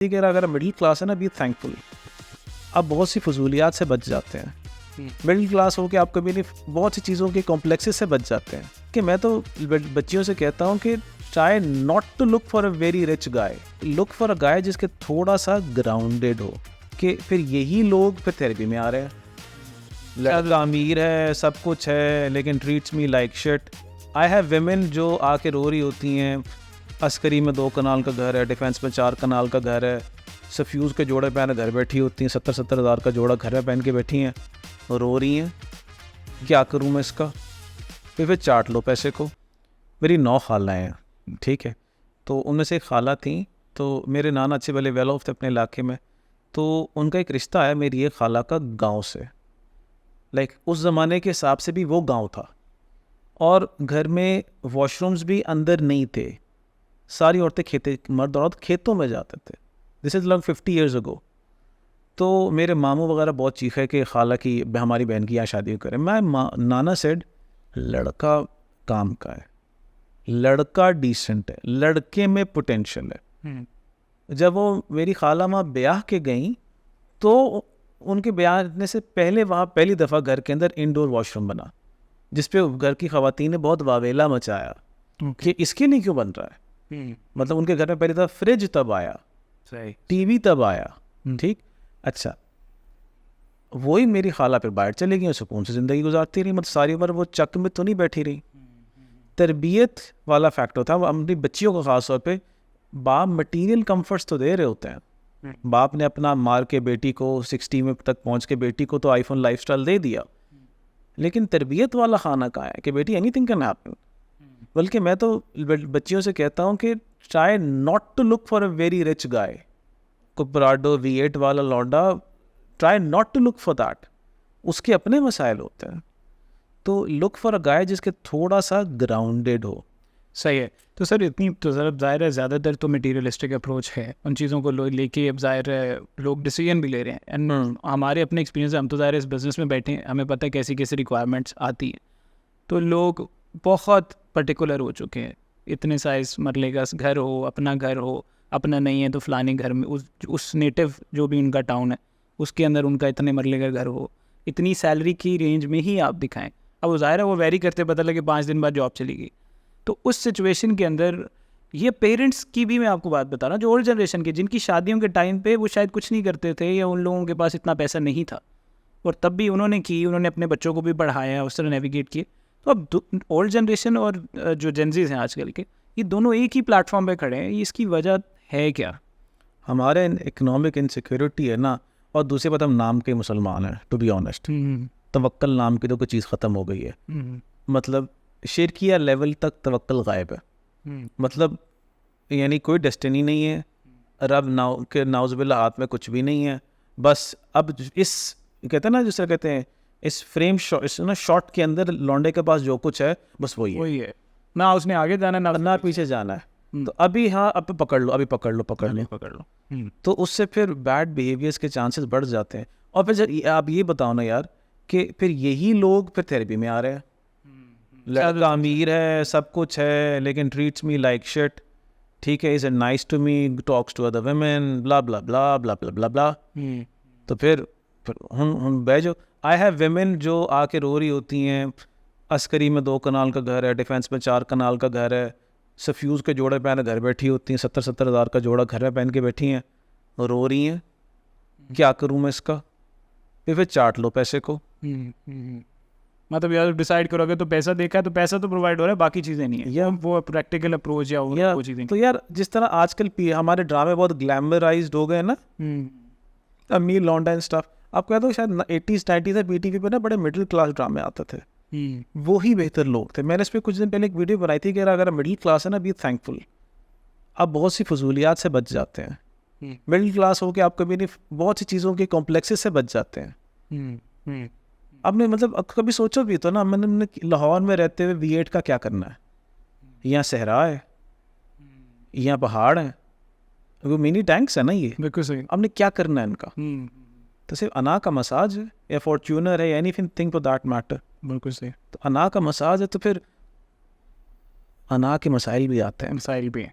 ठीक है, अगर मिडिल क्लास है ना, बी थैंकफुल। आप बहुत सी फजूलियात से बच जाते हैं। मिडिल क्लास हो के आप कभी नहीं, बहुत सी चीज़ों के कॉम्प्लेक्सेस से बच जाते हैं। कि मैं तो बच्चियों से कहता हूँ कि try not to look for a very rich guy, look for a guy जिसके थोड़ा सा ग्राउंडेड हो। कि फिर यही लोग फिर थेरेपी में आ रहे हैं। लड़का अमीर है, सब कुछ है, लेकिन treats me like shit. I have women जो आके रो रही होती हैं, अस्करी में 2 कनाल का घर है, डिफेंस में 4 कनाल का घर है, सफ्यूज़ के जोड़े पहने घर बैठी होती हैं, 70-70 हज़ार का जोड़ा घर में पहन के बैठी हैं, रो रही हैं। क्या करूँ मैं इसका? फिर चाट लो पैसे को। मेरी 9 खालाएँ हैं, ठीक है। तो उनमें से एक खाला थी, तो मेरे नाना अच्छे वाले वेल ऑफ थे अपने इलाके में, तो उनका एक रिश्ता है मेरी एक खाला का गाँव से। लाइक उस ज़माने के हिसाब से भी वो गाँव था, और घर में वॉशरूम्स भी अंदर नहीं थे। सारी औरतें मर्द औरत खेतों में जाते थे। दिस इज़ लगभग 50 ईयर्स अगो। तो मेरे मामू वगैरह बहुत चीखे कि खाला की हमारी बहन की यहाँ शादी करें। नाना सेड लड़का काम का है, लड़का डिसेंट है, लड़के में पोटेंशियल है। जब वो मेरी खाला माँ ब्याह के गई तो उनके ब्याह करने से पहले वहाँ पहली दफ़ा घर के अंदर इंडोर वॉशरूम बना, जिसपे घर की ख़वातीन ने बहुत वावेला मचाया कि इसके लिए क्यों बन रहा है। मतलब उनके घर में पहली दफ़ा फ्रिज तब आया, टीवी तब आया, ठीक। अच्छा, वही मेरी खाला फिर बाहर चली गई, सुकून से ज़िंदगी गुजारती रही। मतलब सारी उम्र वो चक में तो नहीं बैठी रही। तरबियत वाला फैक्टर था। अपनी बच्चियों को ख़ास तौर पे बाप मटीरियल कंफर्ट्स तो दे रहे होते हैं। बाप ने अपना मार के बेटी को 60 में तक पहुंच के बेटी को तो आईफोन लाइफस्टाइल दे दिया, लेकिन तरबियत वाला खाना कहाँ है कि बेटी एनीथिंग कैन हैपन। बल्कि मैं तो बच्चियों से कहता हूँ कि try not to look for a very rich guy, कुपराडो V8 वाला लौंडा, try not to look for that. उसके अपने मसाइल होते हैं। तो लुक फॉर अ गाय जिसके थोड़ा सा ग्राउंडेड हो। सही है। तो सर इतनी तो ज़रा ज़ाहिर है ज़्यादातर तो मटीरियलिस्टिक अप्रोच है उन चीज़ों को लेके। अब ज़ाहिर है लोग डिसीजन भी ले रहे हैं, एंड हमारे अपने एक्सपीरियंस, हम तो ज़ाहिर इस बिज़नेस में बैठे हैं, हमें पता है कैसी कैसी रिक्वायरमेंट्स आती हैं। तो लोग बहुत पर्टिकुलर हो चुके हैं। इतने साइज़ मरले का घर हो, अपना घर हो, अपना नहीं है तो फलाने घर में उस नेटिव जो भी उनका टाउन है उसके अंदर उनका इतने मरले का घर हो, इतनी सैलरी की रेंज में ही आप दिखाएं। अब वो ज़ाहिर है वो वेरी करते, पता लगे 5 दिन बाद जॉब चली गई। तो उस सिचुएशन के अंदर ये पेरेंट्स की भी मैं आपको बात बता रहा हूँ, जो ओल्ड जनरेशन के, जिनकी शादियों के टाइम पे वो शायद कुछ नहीं करते थे, या उन लोगों के पास इतना पैसा नहीं था, और तब भी उन्होंने अपने बच्चों को भी पढ़ाया, उस तरह नेविगेट किए। तो अब ओल्ड जनरेशन और जो जेनजीज हैं आजकल के, ये दोनों एक ही प्लेटफॉर्म पे खड़े हैं। इसकी वजह है क्या? हमारे इकोनॉमिक इनसिक्योरिटी है ना, और दूसरे बात हम नाम के मुसलमान हैं, टू बी ऑनेस्ट। तवक्कल नाम की तो कोई चीज़ ख़त्म हो गई है। मतलब शिरकिया लेवल तक तवक्कल गायब है। मतलब यानी कोई डेस्टिनी नहीं है, रब नाउज़ुबिल्लाह हाथ में कुछ भी नहीं है। बस अब इस कहते हैं ना, जिस तरह कहते हैं, इस फ्रेम शॉट के अंदर लौंडे के पास जो कुछ है बस वही है। ना उसने आगे जाना ना पीछे जाना है। तो अभी हाँ, अब पकड़ लो। तो उससे फिर बैड बिहेवियर्स के चांसेस बढ़ जाते हैं। और फिर जब आप ये बताओ ना यार, कि फिर यही लोग फिर थेरेपी में आ रहे हैं। लड़का अमीर है, सब कुछ है, लेकिन ट्रीट्स मी लाइक शिट, ठीक है, is it nice to me, talks to other women, blah blah blah blah blah blah blah. तो फिर हम बैठो। आई हैव विमेन जो आके रो रही होती हैं, अस्करी में 2 कनाल का घर है, डिफेंस में 4 कनाल का घर है, सफ्यूज़ के जोड़े पहने घर बैठी होती हैं, 70-70 हज़ार का जोड़ा घर में पहन के बैठी हैं, रो रही हैं। क्या करूँ मैं इसका? फिर चाट लो पैसे को। मतलब यार डिसाइड करोगे तो पैसा देखा है तो पैसा तो प्रोवाइड हो रहा है, बाकी चीज़ें नहीं है, या वो प्रैक्टिकल अप्रोच या वो चीज़ें। तो यार जिस तरह आजकल हमारे ड्रामे बहुत ग्लैमराइज्ड हो गए ना, अमीर लौंडा एंड स्टफ। आपको याद हो शायद 80s 90s में BTV पे ना बड़े मिडिल क्लास ड्रामे आते थे। वो ही बेहतर लोग थे। मैंने इस पर कुछ दिन पहले एक वीडियो बनाई थी कि अगर मिडिल क्लास है ना, बी थैंकफुल। आप बहुत सी फजूलियात से बच जाते हैं। मिडिल क्लास हो के आप कभी नहीं, बहुत सी चीज़ों के कॉम्प्लेक्सेस से बच जाते हैं। आपने मतलब कभी सोचो भी तो ना, मैंने लाहौर में रहते हुए V8 का क्या करना है? यहाँ सहरा है, यहाँ पहाड़ है, वो मिनी टैंक्स है ना, ये बिल्कुल सही। आपने क्या करना है इनका? तो सिर्फ अना का मसाज है, या फॉर्च्यूनर है, या एनीथिंग फॉर दैट मैटर। बिल्कुल सही। तो अना का मसाज है, तो फिर अना के मसाइल भी आते हैं। मसाइल भी हैं।